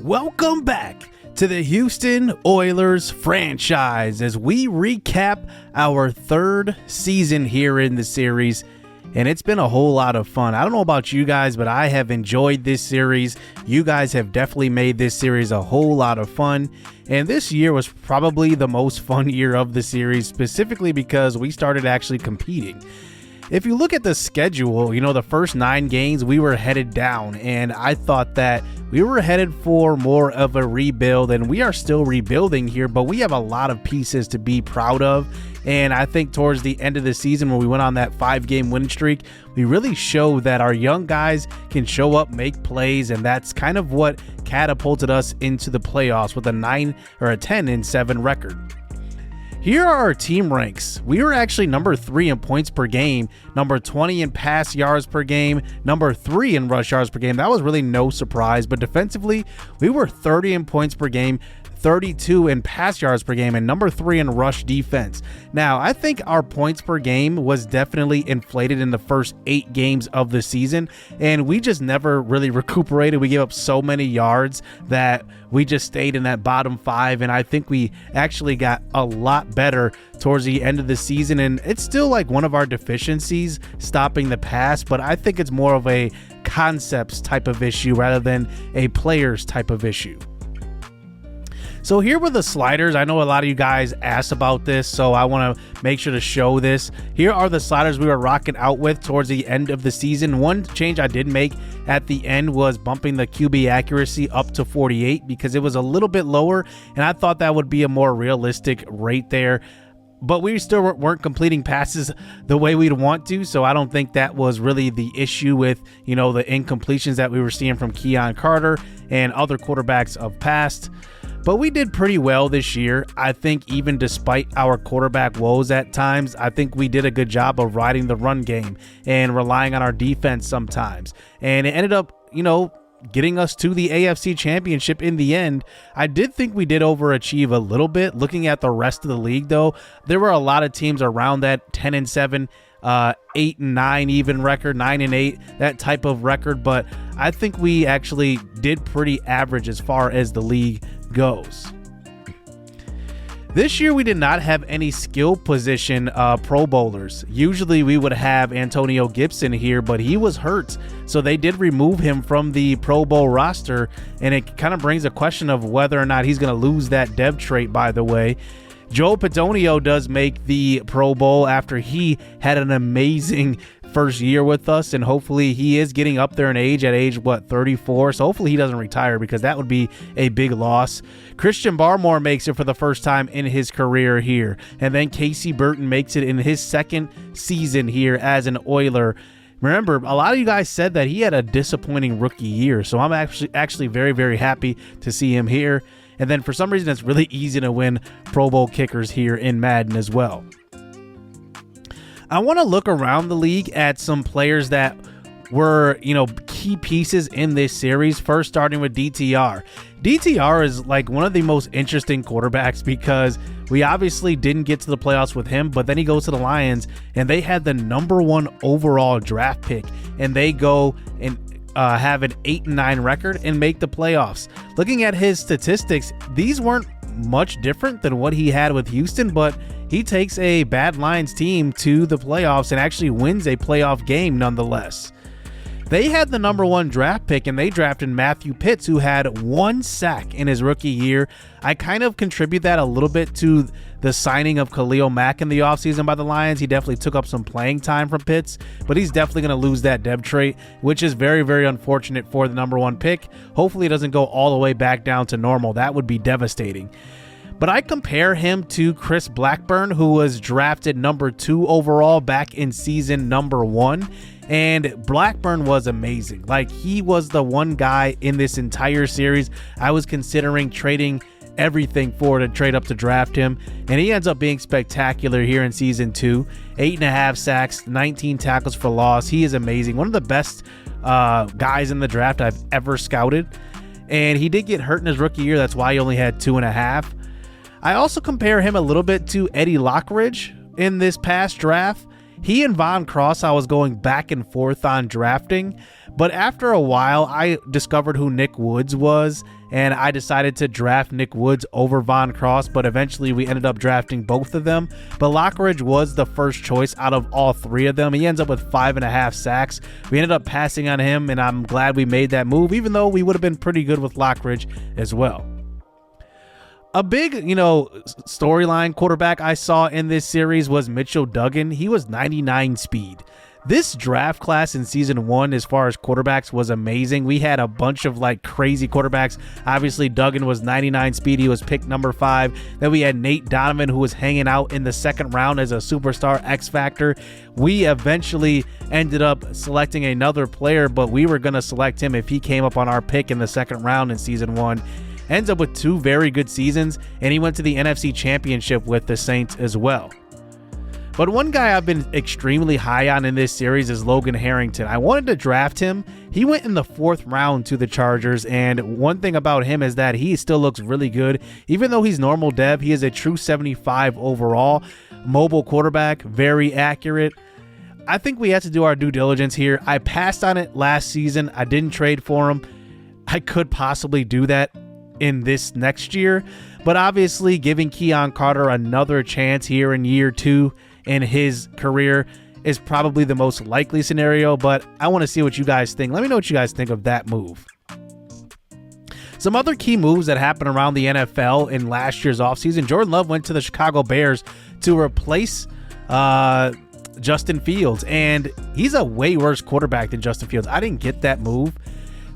Welcome back to the Houston Oilers franchise as we recap our third season here in the series, and it's been a whole lot of fun. I don't know about you guys, but I have enjoyed this series. You guys have definitely made this series a whole lot of fun, and this year was probably the most fun year of the series, specifically because we started actually competing. If you look at the schedule, the first 9 games we were headed down, and I thought that we were headed for more of a rebuild, and we are still rebuilding here, but we have a lot of pieces to be proud of. And I think towards the end of the season, when we went on that 5-game winning streak, we really showed that our young guys can show up, make plays, and that's kind of what catapulted us into the playoffs with a 10-7 record. Here are our team ranks. We were actually number 3 in points per game, number 20 in pass yards per game, number 3 in rush yards per game. That was really no surprise, but defensively, we were 30 in points per game, 32 in pass yards per game, and number 3 in rush defense. Now, I think our points per game was definitely inflated in the first 8 games of the season, and we just never really recuperated. We gave up so many yards that we just stayed in that bottom 5, and I think we actually got a lot better towards the end of the season, and it's still like one of our deficiencies, stopping the pass, but I think it's more of a concepts type of issue rather than a players type of issue. So here were the sliders. I know a lot of you guys asked about this, so I want to make sure to show this. Here are the sliders we were rocking out with towards the end of the season. One change I did make at the end was bumping the QB accuracy up to 48 because it was a little bit lower, and I thought that would be a more realistic rate there. But we still weren't completing passes the way we'd want to, so I don't think that was really the issue with, the incompletions that we were seeing from Keon Carter and other quarterbacks of past. But we did pretty well this year. I think even despite our quarterback woes at times, I think we did a good job of riding the run game and relying on our defense sometimes. And it ended up, getting us to the AFC Championship in the end. I did think we did overachieve a little bit. Looking at the rest of the league, though, there were a lot of teams around that 10-7, 8-9 even record, 9-8, that type of record. But I think we actually did pretty average as far as the league goes. This year we did not have any skill position Pro Bowlers. Usually we would have Antonio Gibson here, but he was hurt, so they did remove him from the Pro Bowl roster, and it kind of brings a question of whether or not he's going to lose that dev trait, by the way. Joe Pedonio does make the Pro Bowl after he had an amazing first year with us, and hopefully he is getting up there in age at 34, so hopefully he doesn't retire because that would be a big loss. Christian Barmore makes it for the first time in his career here, and then Casey Burton makes it in his second season here as an Oiler. Remember, a lot of you guys said that he had a disappointing rookie year, so I'm actually very, very happy to see him here. And then for some reason, it's really easy to win Pro Bowl kickers here in Madden as well. I want to look around the league at some players that were, key pieces in this series. First, starting with DTR. DTR is like one of the most interesting quarterbacks because we obviously didn't get to the playoffs with him, but then he goes to the Lions and they had the #1 overall draft pick, and they go and have an 8-9 record and make the playoffs. Looking at his statistics, these weren't much different than what he had with Houston, but he takes a bad Lions team to the playoffs and actually wins a playoff game nonetheless. They had the #1 draft pick, and they drafted Matthew Pitts, who had 1 sack in his rookie year. I kind of contribute that a little bit to the signing of Khalil Mack in the offseason by the Lions. He definitely took up some playing time from Pitts, but he's definitely going to lose that dev trait, which is very, very unfortunate for the #1 pick. Hopefully it doesn't go all the way back down to normal. That would be devastating. But I compare him to Chris Blackburn, who was drafted #2 overall back in season #1. And Blackburn was amazing. Like, he was the one guy in this entire series I was considering trading everything for to trade up to draft him. And he ends up being spectacular here in season 2. 8.5 sacks, 19 tackles for loss. He is amazing. One of the best guys in the draft I've ever scouted. And he did get hurt in his rookie year. That's why he only had 2.5. I also compare him a little bit to Eddie Lockridge in this past draft. He and Von Cross I was going back and forth on drafting, but after a while I discovered who Nick Woods was, and I decided to draft Nick Woods over Von Cross, but eventually we ended up drafting both of them. But Lockridge was the first choice out of all three of them. He ends up with 5.5 sacks. We ended up passing on him, and I'm glad we made that move, even though we would have been pretty good with Lockridge as well. A big, storyline quarterback I saw in this series was Mitchell Duggan. He was 99 speed. This draft class in season 1, as far as quarterbacks, was amazing. We had a bunch of crazy quarterbacks. Obviously, Duggan was 99 speed. He was picked number 5. Then we had Nate Donovan, who was hanging out in the second round as a superstar X Factor. We eventually ended up selecting another player, but we were going to select him if he came up on our pick in the second round in season 1. Ends up with 2 very good seasons, and he went to the NFC Championship with the Saints as well. But one guy I've been extremely high on in this series is Logan Harrington. I wanted to draft him. He went in the 4th round to the Chargers, and one thing about him is that he still looks really good. Even though he's normal dev, he is a true 75 overall. Mobile quarterback, very accurate. I think we have to do our due diligence here. I passed on it last season. I didn't trade for him. I could possibly do that in this next year, but obviously giving Keon Carter another chance here in year 2 in his career is probably the most likely scenario, but I want to see what you guys think. Let me know what you guys think of that move. Some other key moves that happened around the NFL in last year's offseason. Jordan Love went to the Chicago Bears to replace Justin Fields, and he's a way worse quarterback than Justin Fields. I didn't get that move.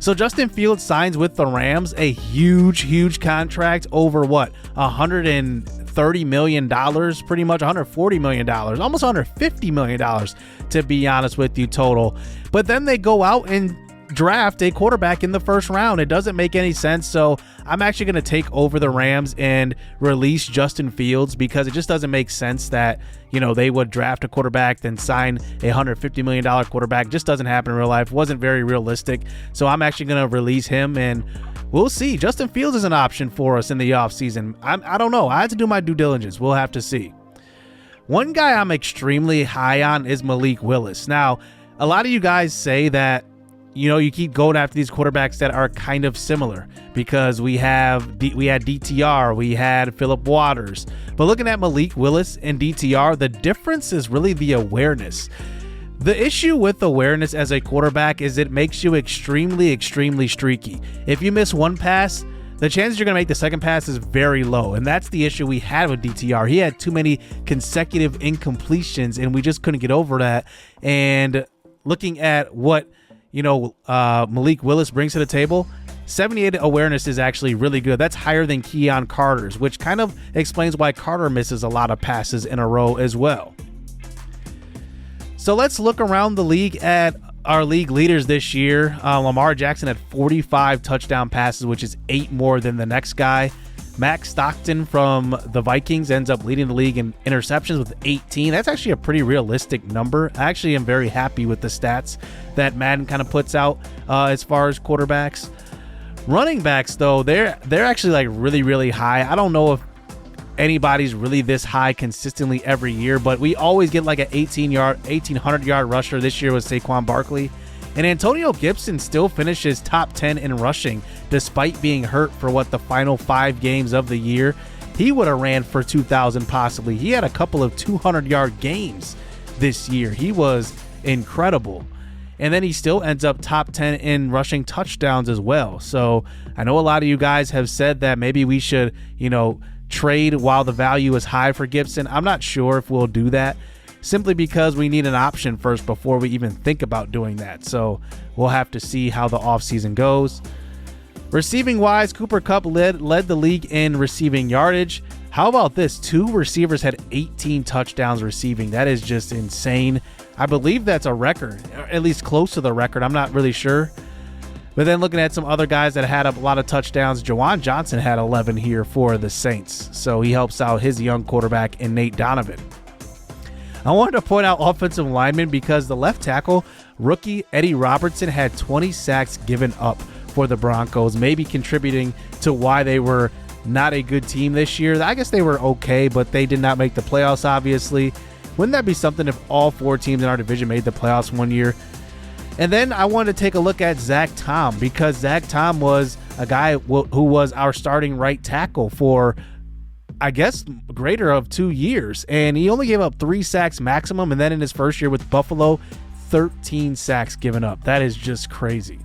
So Justin Fields signs with the Rams, a huge contract over $130 million, pretty much $140 million, almost $150 million to be honest with you total. But then they go out and draft a quarterback in the 1st round. It doesn't make any sense. So I'm actually going to take over the Rams and release Justin Fields, because it just doesn't make sense that, they would draft a quarterback, then sign a $150 million quarterback. Just doesn't happen in real life. Wasn't very realistic. So I'm actually going to release him, and we'll see. Justin Fields is an option for us in the offseason. I don't know. I had to do my due diligence. We'll have to see. One guy I'm extremely high on is Malik Willis. Now, a lot of you guys say that you keep going after these quarterbacks that are kind of similar, because we had DTR, we had Philip Waters. But looking at Malik Willis and DTR, the difference is really the awareness. The issue with awareness as a quarterback is it makes you extremely streaky. If you miss one pass, the chances you're going to make the second pass is very low. And that's the issue we had with DTR. He had too many consecutive incompletions, and we just couldn't get over that. And looking at what Malik Willis brings to the table, 78 awareness is actually really good. That's higher than Keon Carter's, which kind of explains why Carter misses a lot of passes in a row as well. So let's look around the league at our league leaders this year. Lamar Jackson had 45 touchdown passes, which is 8 more than the next guy. Max Stockton from the Vikings ends up leading the league in interceptions with 18. That's actually a pretty realistic number. I actually am very happy with the stats that Madden kind of puts out as far as quarterbacks. Running backs, though, they're actually really high. I don't know if anybody's really this high consistently every year, but we always get an 1,800-yard rusher. This year was Saquon Barkley. And Antonio Gibson still finishes top 10 in rushing despite being hurt for the final 5 games of the year. He would have ran for 2,000 possibly. He had a couple of 200-yard games this year. He was incredible. And then he still ends up top 10 in rushing touchdowns as well. So I know a lot of you guys have said that maybe we should, trade while the value is high for Gibson. I'm not sure if we'll do that, simply because we need an option first before we even think about doing that. So we'll have to see how the offseason goes. Receiving wise, Cooper Kupp led the league in receiving yardage. How about this? 2 receivers had 18 touchdowns receiving. That is just insane. I believe that's a record, or at least close to the record. I'm not really sure. But then looking at some other guys that had a lot of touchdowns, Jawan Johnson had 11 here for the Saints. So he helps out his young quarterback in Nate Donovan. I wanted to point out offensive linemen because the left tackle, rookie Eddie Robertson, had 20 sacks given up for the Broncos, maybe contributing to why they were not a good team this year. I guess they were okay, but they did not make the playoffs, obviously. Wouldn't that be something if all 4 teams in our division made the playoffs one year? And then I wanted to take a look at Zach Tom, because Zach Tom was a guy who was our starting right tackle for, I guess, greater of 2 years. And he only gave up 3 sacks maximum. And then in his first year with Buffalo, 13 sacks given up. That is just crazy.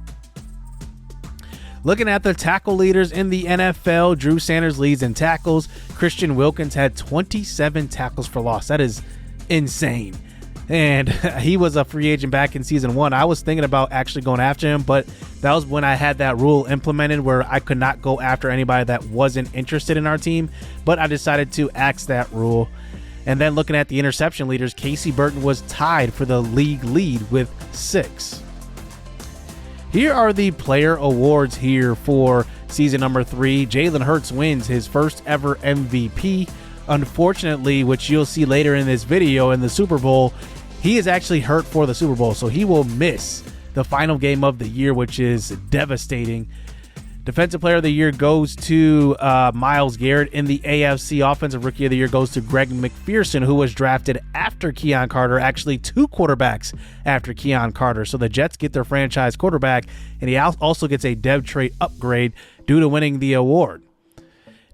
Looking at the tackle leaders in the NFL, Drew Sanders leads in tackles. Christian Wilkins had 27 tackles for loss. That is insane. And he was a free agent back in season 1. I was thinking about actually going after him, but that was when I had that rule implemented where I could not go after anybody that wasn't interested in our team. But I decided to axe that rule. And then looking at the interception leaders, Casey Burton was tied for the league lead with 6. Here are the player awards here for season number 3. Jalen Hurts wins his first ever MVP. Unfortunately, which you'll see later in this video, in the Super Bowl, he is actually hurt for the Super Bowl, so he will miss the final game of the year, which is devastating. Defensive Player of the Year goes to Myles Garrett. In the AFC Offensive Rookie of the Year goes to Greg McPherson, who was drafted after Keon Carter, actually 2 quarterbacks after Keon Carter. So the Jets get their franchise quarterback, and he also gets a dev trait upgrade due to winning the award.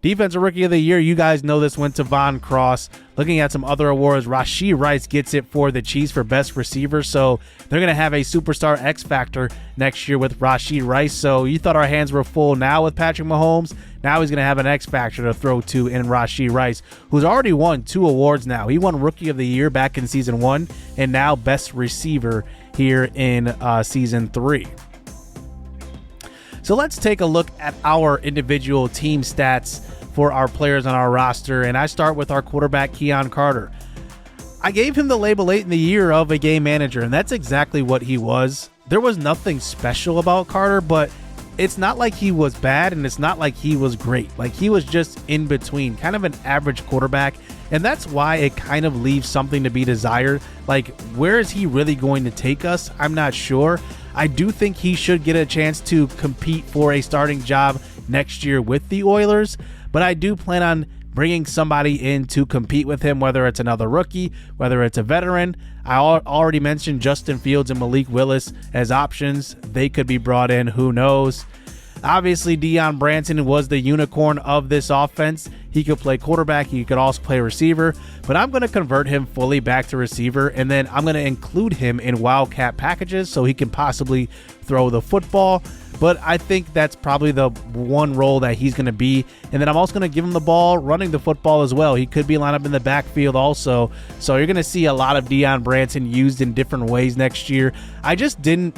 Defensive Rookie of the Year, you guys know this went to Von Cross. Looking at some other awards, Rashee Rice gets it for the Chiefs for best receiver. So they're going to have a superstar X Factor next year with Rashee Rice. So you thought our hands were full now with Patrick Mahomes. Now he's going to have an X Factor to throw to in Rashee Rice, who's already won 2 awards now. He won Rookie of the Year back in season 1 and now best receiver here in season 3. So let's take a look at our individual team stats for our players on our roster, and I start with our quarterback, Keon Carter. I gave him the label late in the year of a game manager, and that's exactly what he was. There was nothing special about Carter, but it's not like he was bad, and it's not like he was great. Like, he was just in between, kind of an average quarterback, and that's why it kind of leaves something to be desired. Like, where is he really going to take us? I'm not sure. I do think he should get a chance to compete for a starting job next year with the Oilers, but I do plan on bringing somebody in to compete with him, whether it's another rookie, whether it's a veteran. I already mentioned Justin Fields and Malik Willis as options. They could be brought in, who knows. Obviously, Deion Branson was the unicorn of this offense. He could play quarterback. He could also play receiver, but I'm going to convert him fully back to receiver, and then I'm going to include him in Wildcat packages so he can possibly throw the football. But I think that's probably the one role that he's going to be. And then I'm also going to give him the ball running the football as well. He could be lined up in the backfield also. So you're going to see a lot of Deion Branson used in different ways next year. I just didn't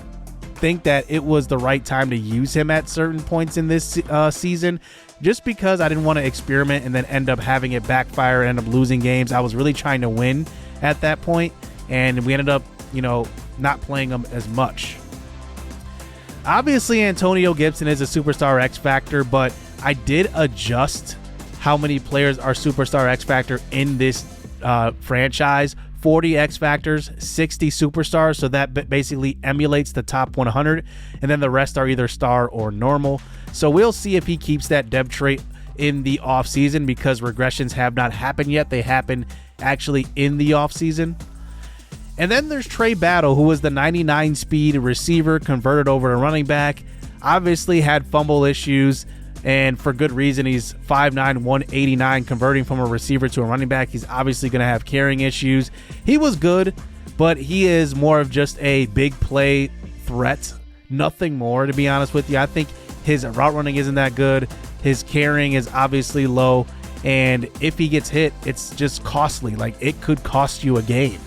think that it was the right time to use him at certain points in this season, just because I didn't want to experiment and then end up having it backfire and end up losing games. I was really trying to win at that point, and we ended up, not playing him as much. Obviously, Antonio Gibson is a superstar X Factor, but I did adjust how many players are superstar X Factor in this franchise. 40 X Factors, 60 superstars, so that basically emulates the top 100, and then the rest are either star or normal. So we'll see if he keeps that dev trait in the offseason, because regressions have not happened yet. They happen actually in the offseason. And then there's Trey Battle, who was the 99 speed receiver converted over to running back. Obviously had fumble issues, and for good reason. He's 5'9", 189, converting from a receiver to a running back. He's obviously going to have carrying issues. He was good, but he is more of just a big play threat. Nothing more, to be honest with you. I think his route running isn't that good. His carrying is obviously low, and if he gets hit, it's just costly. Like, it could cost you a game.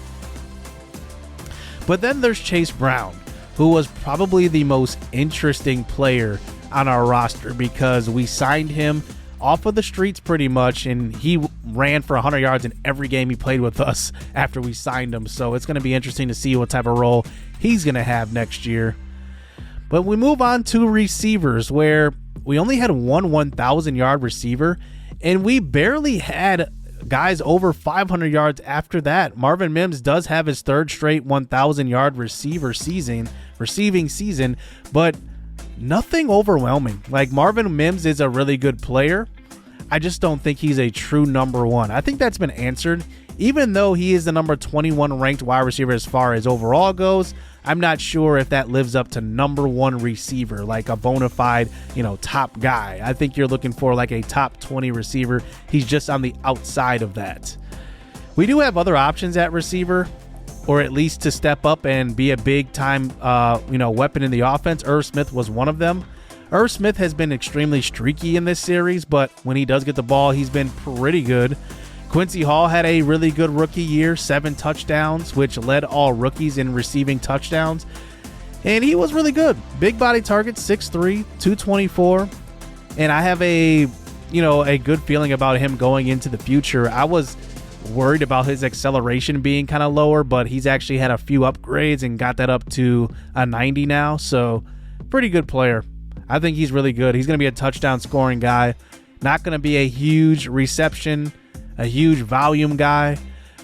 But then there's Chase Brown, who was probably the most interesting player on our roster, because we signed him off of the streets pretty much, and he ran for 100 yards in every game he played with us after we signed him. So it's going to be interesting to see what type of role he's going to have next year. But we move on to receivers, where we only had one 1,000-yard receiver, and we barely had guys over 500 yards after that. Marvin Mims does have his third straight 1,000-yard receiving season, but nothing overwhelming. Like, Marvin Mims is a really good player. I just don't think he's a true number one. I think that's been answered. Even though he is the number 21 ranked wide receiver as far as overall goes, I'm not sure if that lives up to number one receiver, like a bona fide, top guy. I think you're looking for like a top 20 receiver. He's just on the outside of that. We do have other options at receiver, or at least to step up and be a big time, weapon in the offense. Irv Smith was one of them. Irv Smith has been extremely streaky in this series, but when he does get the ball, he's been pretty good. Quincy Hall had a really good rookie year, 7 touchdowns, which led all rookies in receiving touchdowns. And he was really good. Big body target, 6'3", 224. And I have a good feeling about him going into the future. I was worried about his acceleration being kind of lower, but he's actually had a few upgrades and got that up to a 90 now. So pretty good player. I think he's really good. He's going to be a touchdown scoring guy. Not going to be a huge reception, a huge volume guy,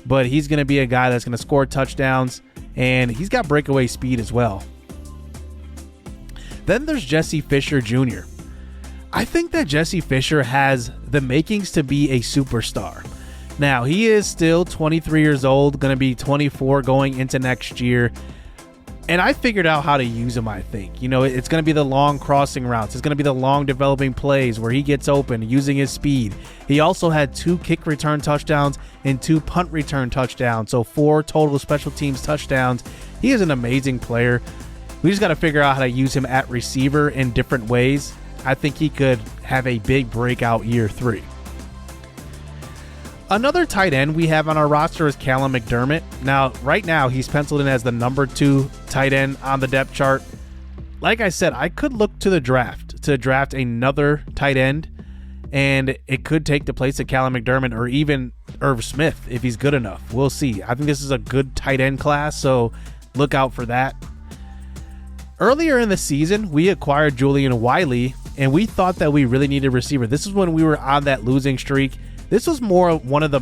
but he's going to be a guy that's going to score touchdowns, and he's got breakaway speed as well. Then there's Jesse Fisher Jr. I think that Jesse Fisher has the makings to be a superstar. Now, he is still 23 years old, going to be 24 going into next year. And I figured out how to use him, I think. It's going to be the long crossing routes. It's going to be the long developing plays where he gets open using his speed. He also had 2 kick return touchdowns and 2 punt return touchdowns. So 4 total special teams touchdowns. He is an amazing player. We just got to figure out how to use him at receiver in different ways. I think he could have a big breakout year 3. Another tight end we have on our roster is Callum McDermott. Now, right now, he's penciled in as the number 2 tight end on the depth chart. Like I said, I could look to the draft to draft another tight end, and it could take the place of Callum McDermott or even Irv Smith if he's good enough. We'll see. I think this is a good tight end class, so look out for that. Earlier in the season, we acquired Julian Wiley, and we thought that we really needed a receiver. This is when we were on that losing streak. This was more one of the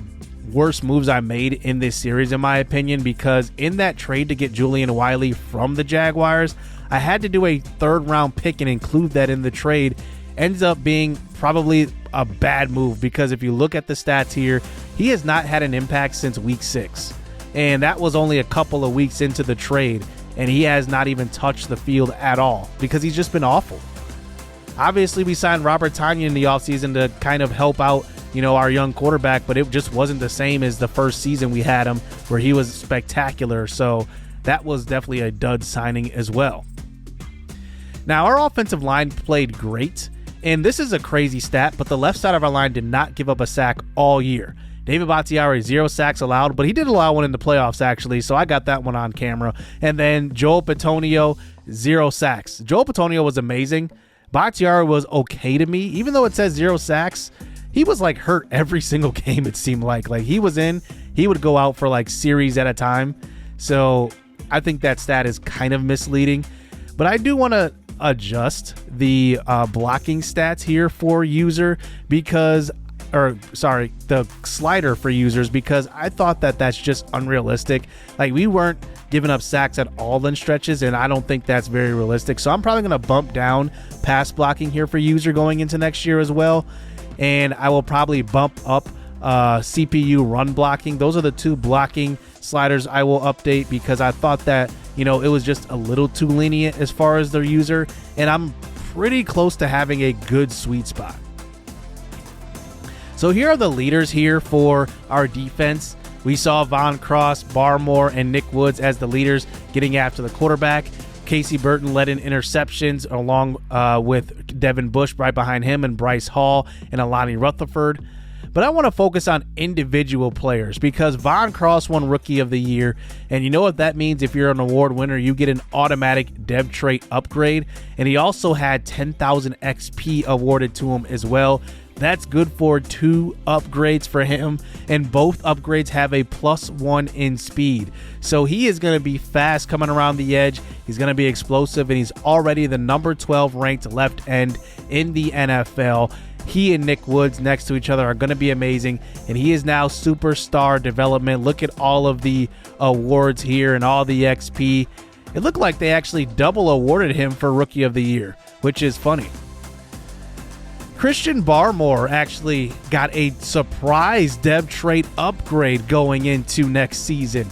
worst moves I made in this series, in my opinion, because in that trade to get Julian Wiley from the Jaguars, I had to do a 3rd round pick and include that in the trade. Ends up being probably a bad move because if you look at the stats here, he has not had an impact since week 6. And that was only a couple of weeks into the trade, and he has not even touched the field at all because he's just been awful. Obviously, we signed Robert Tonyan in the offseason to kind of help out our young quarterback, but it just wasn't the same as the first season we had him where he was spectacular. So that was definitely a dud signing as well. Now, our offensive line played great, and this is a crazy stat, but the left side of our line did not give up a sack all year. David Bakhtiari, 0 sacks allowed, but he did allow one in the playoffs, actually, so I got that one on camera. And then Joel Bitonio, 0 sacks. Joel Bitonio was amazing. Bakhtiari was okay to me. Even though it says 0 sacks, he was like hurt every single game, it seemed like. Like he was in, he would go out for like series at a time. So I think that stat is kind of misleading. But I do want to adjust the blocking stats here for user because, the slider for users, because I thought that that's just unrealistic. Like we weren't giving up sacks at all in stretches, and I don't think that's very realistic. So I'm probably going to bump down pass blocking here for user going into next year as well. And I will probably bump up CPU run blocking. Those are the 2 blocking sliders I will update because I thought that, it was just a little too lenient as far as their user. And I'm pretty close to having a good sweet spot. So here are the leaders here for our defense. We saw Von Cross, Barmore, and Nick Woods as the leaders getting after the quarterback. Casey Burton led in interceptions along with Devin Bush right behind him and Bryce Hall and Alani Rutherford. But I want to focus on individual players because Von Cross won Rookie of the Year. And you know what that means? If you're an award winner, you get an automatic dev trait upgrade. And he also had 10,000 XP awarded to him as well. That's good for 2 upgrades for him, and both upgrades have a +1 in speed. So he is going to be fast coming around the edge. He's going to be explosive, and he's already the number 12 ranked left end in the NFL. He and Nick Woods next to each other are going to be amazing, and he is now superstar development. Look at all of the awards here and all the XP. It looked like they actually double awarded him for Rookie of the Year, which is funny. Christian Barmore actually got a surprise dev trait upgrade going into next season.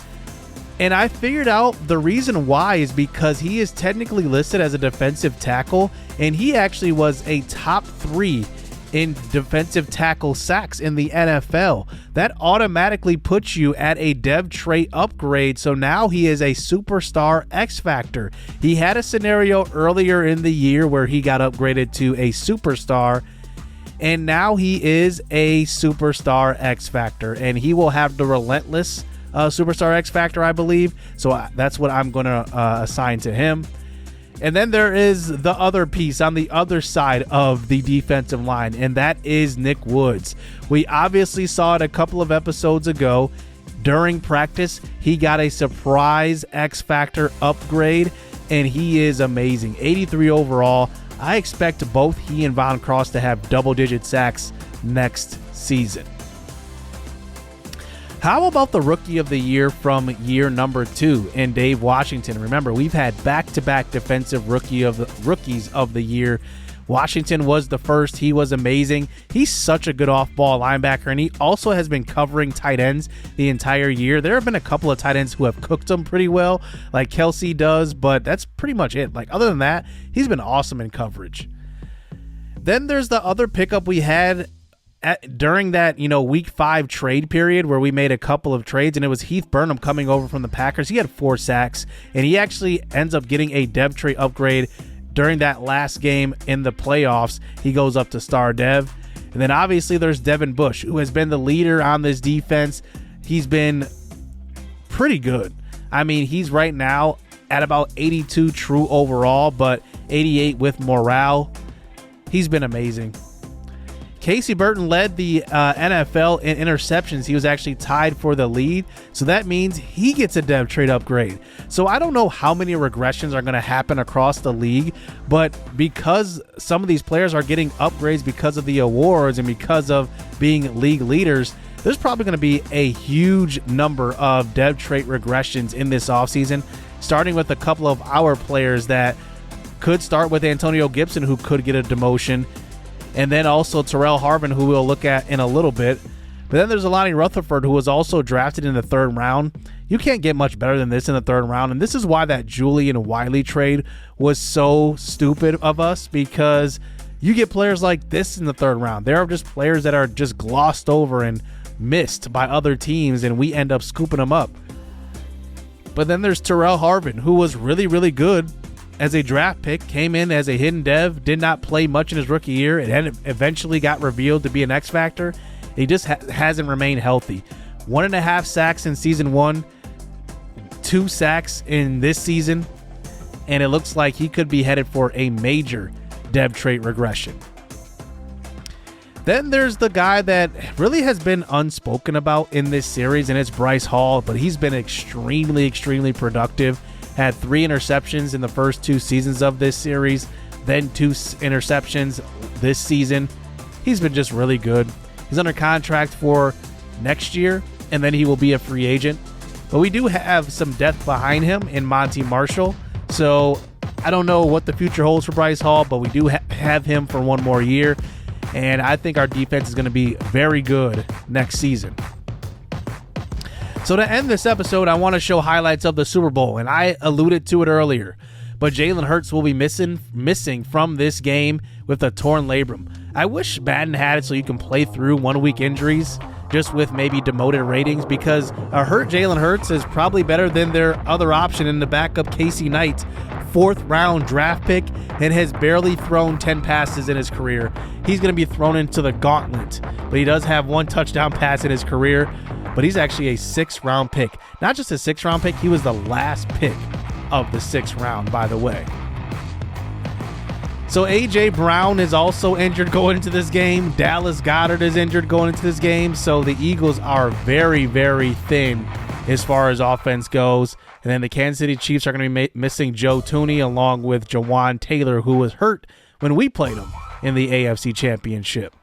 And I figured out the reason why is because he is technically listed as a defensive tackle, and he actually was a top 3 in defensive tackle sacks in the NFL. That automatically puts you at a dev trait upgrade, so now he is a superstar X Factor. He had a scenario earlier in the year where he got upgraded to a superstar, and now he is a superstar X Factor, and he will have the relentless superstar X Factor, I believe. So that's what I'm going to assign to him. And then there is the other piece on the other side of the defensive line, and that is Nick Woods. We obviously saw it a couple of episodes ago. During practice, he got a surprise X Factor upgrade, and he is amazing. 83 overall. I expect both he and Von Cross to have double-digit sacks next season. How about the Rookie of the Year from year number 2 in Dave Washington? Remember, we've had back-to-back defensive rookies of the year. Washington was the first. He was amazing. He's such a good off-ball linebacker, and he also has been covering tight ends the entire year. There have been a couple of tight ends who have cooked him pretty well, like Kelsey does, but that's pretty much it. Like, other than that, he's been awesome in coverage. Then there's the other pickup we had during that, week 5 trade period where we made a couple of trades, and it was Heath Burnham coming over from the Packers. He had 4 sacks, and he actually ends up getting a dev trait upgrade during that last game in the playoffs. He goes up to star dev. And then obviously there's Devin Bush, who has been the leader on this defense. He's been pretty good. I mean, he's right now at about 82 true overall, but 88 with morale. He's been amazing. Casey Burton led the NFL in interceptions. He was actually tied for the lead, so that means he gets a dev trait upgrade. So I don't know how many regressions are going to happen across the league, but because some of these players are getting upgrades because of the awards and because of being league leaders, there's probably going to be a huge number of dev trait regressions in this offseason, starting with a couple of our players that could start with Antonio Gibson, who could get a demotion, and then also Terrell Harvin, who we'll look at in a little bit. But then there's Alani Rutherford, who was also drafted in the 3rd round. You can't get much better than this in the 3rd round, and this is why that Julian Wiley trade was so stupid of us, because you get players like this in the 3rd round. There are just players that are just glossed over and missed by other teams, and we end up scooping them up. But then there's Terrell Harvin, who was really, really good as a draft pick, came in as a hidden dev, did not play much in his rookie year. It eventually got revealed to be an X Factor. He just hasn't remained healthy. 1.5 sacks in season 1, 2 sacks in this season, and it looks like he could be headed for a major dev trait regression. Then there's the guy that really has been unspoken about in this series, and it's Bryce Hall, but he's been extremely, extremely productive. Had 3 interceptions in the first 2 seasons of this series, then 2 interceptions this season. He's been just really good. He's under contract for next year, and then he will be a free agent. But we do have some depth behind him in Monty Marshall, so I don't know what the future holds for Bryce Hall, but we do have him for 1 more year, and I think our defense is going to be very good next season. So to end this episode, I want to show highlights of the Super Bowl, and I alluded to it earlier, but Jalen Hurts will be missing from this game with a torn labrum. I wish Madden had it so you can play through 1-week injuries just with maybe demoted ratings, because a hurt Jalen Hurts is probably better than their other option in the backup Casey Knight, 4th round draft pick, and has barely thrown 10 passes in his career. He's going to be thrown into the gauntlet, but he does have 1 touchdown pass in his career. But he's actually a 6th round pick. Not just a 6th round pick, he was the last pick of the 6th round, by the way. So A.J. Brown is also injured going into this game. Dallas Goedert is injured going into this game. So the Eagles are very, very thin as far as offense goes. And then the Kansas City Chiefs are going to be missing Joe Thuney along with Jawan Taylor, who was hurt when we played him in the AFC Championship.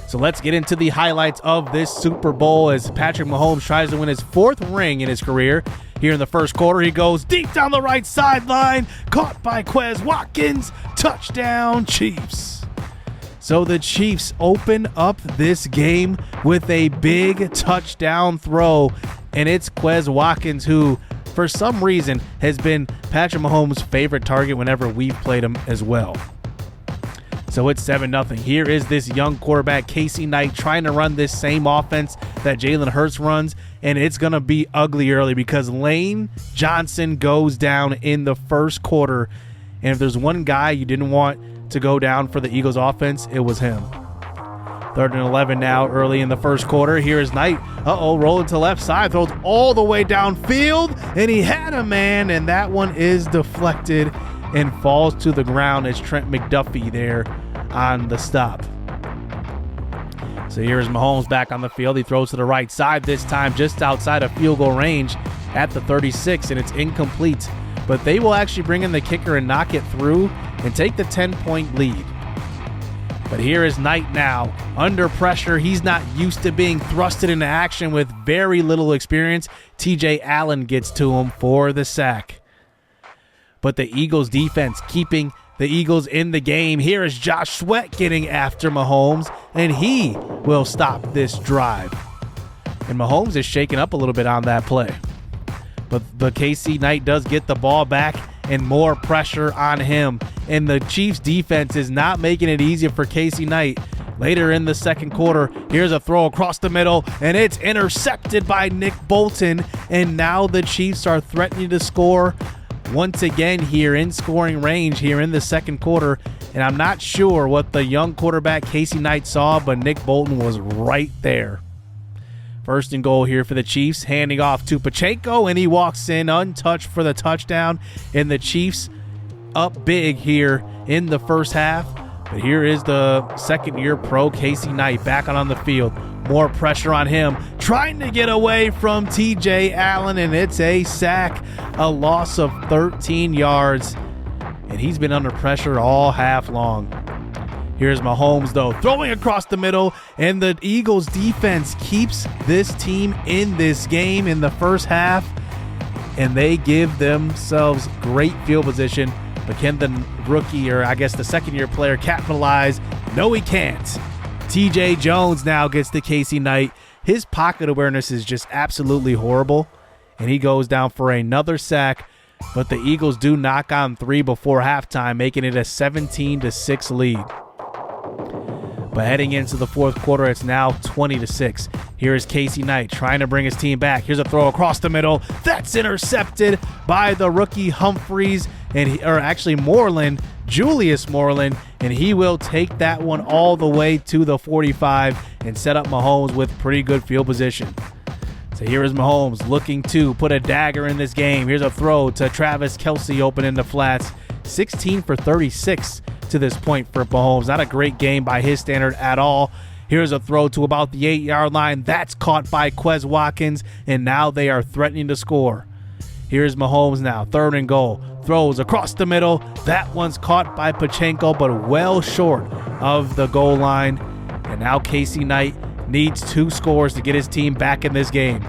So let's get into the highlights of this Super Bowl as Patrick Mahomes tries to win his 4th ring in his career. Here in the first quarter, he goes deep down the right sideline, caught by Quez Watkins, touchdown Chiefs. So the Chiefs open up this game with a big touchdown throw. and it's Quez Watkins, who for some reason has been Patrick Mahomes' favorite target whenever we've played him as well. So it's 7-0. Here is this young quarterback, Casey Knight, trying to run this same offense that Jalen Hurts runs, and it's going to be ugly early because Lane Johnson goes down in the first quarter. And if there's one guy you didn't want to go down for the Eagles offense, it was him. 3rd and 11 now early in the first quarter. Here is Knight. Rolling to left side. Throws all the way downfield, and he had a man, and that one is deflected and falls to the ground as Trent McDuffie there on the stop. So here's Mahomes back on the field. He throws to the right side this time, just outside of field goal range at the 36, and it's incomplete. But they will actually bring in the kicker and knock it through and take the 10-point lead. But here is Knight now under pressure. He's not used to being thrusted into action with very little experience. TJ Allen gets to him for the sack. But the Eagles defense keeping the Eagles in the game. Here is Josh Sweat getting after Mahomes, and he will stop this drive. And Mahomes is shaking up a little bit on that play. But Casey Knight does get the ball back and more pressure on him. And the Chiefs defense is not making it easier for Casey Knight. Later in the second quarter, here's a throw across the middle, and it's intercepted by Nick Bolton. And now the Chiefs are threatening to score once again here in scoring range here in the second quarter. And I'm not sure what the young quarterback Casey Knight saw, but Nick Bolton was right there. 1st and goal here for the Chiefs, handing off to Pacheco, and he walks in untouched for the touchdown. And the Chiefs up big here in the first half. But here is the second-year pro Casey Knight back on the field. More pressure on him, trying to get away from TJ Allen, and it's a sack, a loss of 13 yards. And he's been under pressure all half long. Here's Mahomes, though, throwing across the middle, and the Eagles defense keeps this team in this game in the first half, and they give themselves great field position. But can the rookie, or I guess the second-year player, capitalize? No, he can't. TJ Jones now gets to Casey Knight. His pocket awareness is just absolutely horrible, and he goes down for another sack. But the Eagles do knock on 3 before halftime, making it a 17-6 lead. But heading into the fourth quarter, it's now 20-6. Here is Casey Knight trying to bring his team back. Here's a throw across the middle. That's intercepted by the rookie Humphreys, Moreland, Julius Moreland, and he will take that one all the way to the 45 and set up Mahomes with pretty good field position. So here is Mahomes looking to put a dagger in this game. Here's a throw to Travis Kelce open in the flats. 16 for 36 to this point for Mahomes. Not a great game by his standard at all. Here's a throw to about the 8-yard line. That's caught by Quez Watkins, and now they are threatening to score. Here's Mahomes now, 3rd and goal. Throws across the middle. That one's caught by Pacheco, but well short of the goal line. And now Casey Knight needs 2 scores to get his team back in this game.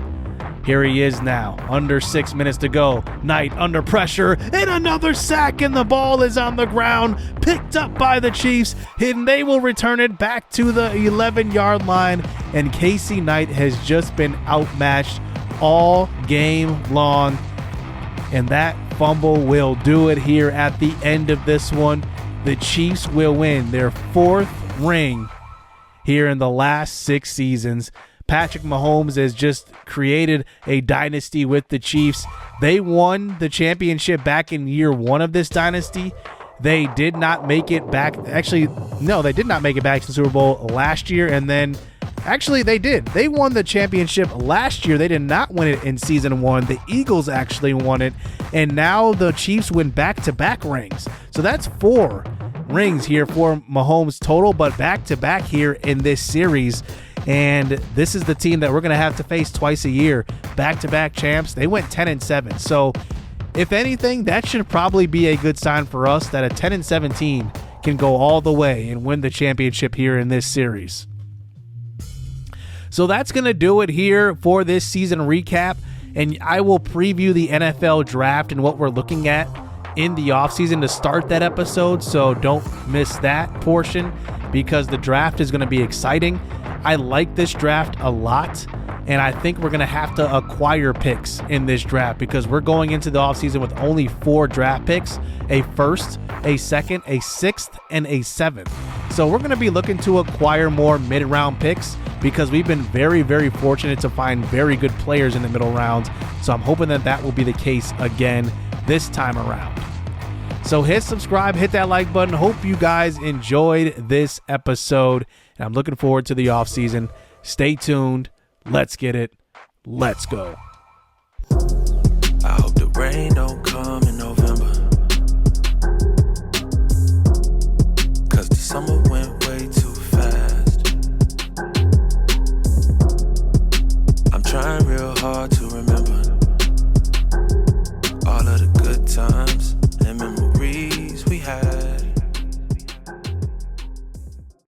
Here he is now, under 6 minutes to go. Knight under pressure, and another sack, and the ball is on the ground, picked up by the Chiefs, and they will return it back to the 11-yard line. And Casey Knight has just been outmatched all game long, and that fumble will do it here at the end of this one. The Chiefs will win their 4th ring here in the last 6 seasons. Patrick Mahomes has just created a dynasty with the Chiefs. They won the championship back in year 1 of this dynasty. They did not make it back. Actually, no, they did not make it back to the Super Bowl last year. And then, actually, they did. They won the championship last year. They did not win it in season 1. The Eagles actually won it. And now the Chiefs win back-to-back rings. So that's 4 rings here for Mahomes total, but back-to-back here in this series. And this is the team that we're going to have to face twice a year. Back-to-back champs. They went 10-7. So if anything, that should probably be a good sign for us that a 10-7 team can go all the way and win the championship here in this series. So that's going to do it here for this season recap. And I will preview the NFL draft and what we're looking at in the offseason to start that episode. So don't miss that portion because the draft is going to be exciting. I like this draft a lot, And I think we're going to have to acquire picks in this draft because we're going into the offseason with only 4 draft picks, a first, a second, a sixth, and a seventh. So we're going to be looking to acquire more mid-round picks because we've been very, very fortunate to find very good players in the middle rounds. So I'm hoping that that will be the case again this time around. So hit subscribe, hit that like button. Hope you guys enjoyed this episode. And I'm looking forward to the offseason. Stay tuned. Let's get it. Let's go.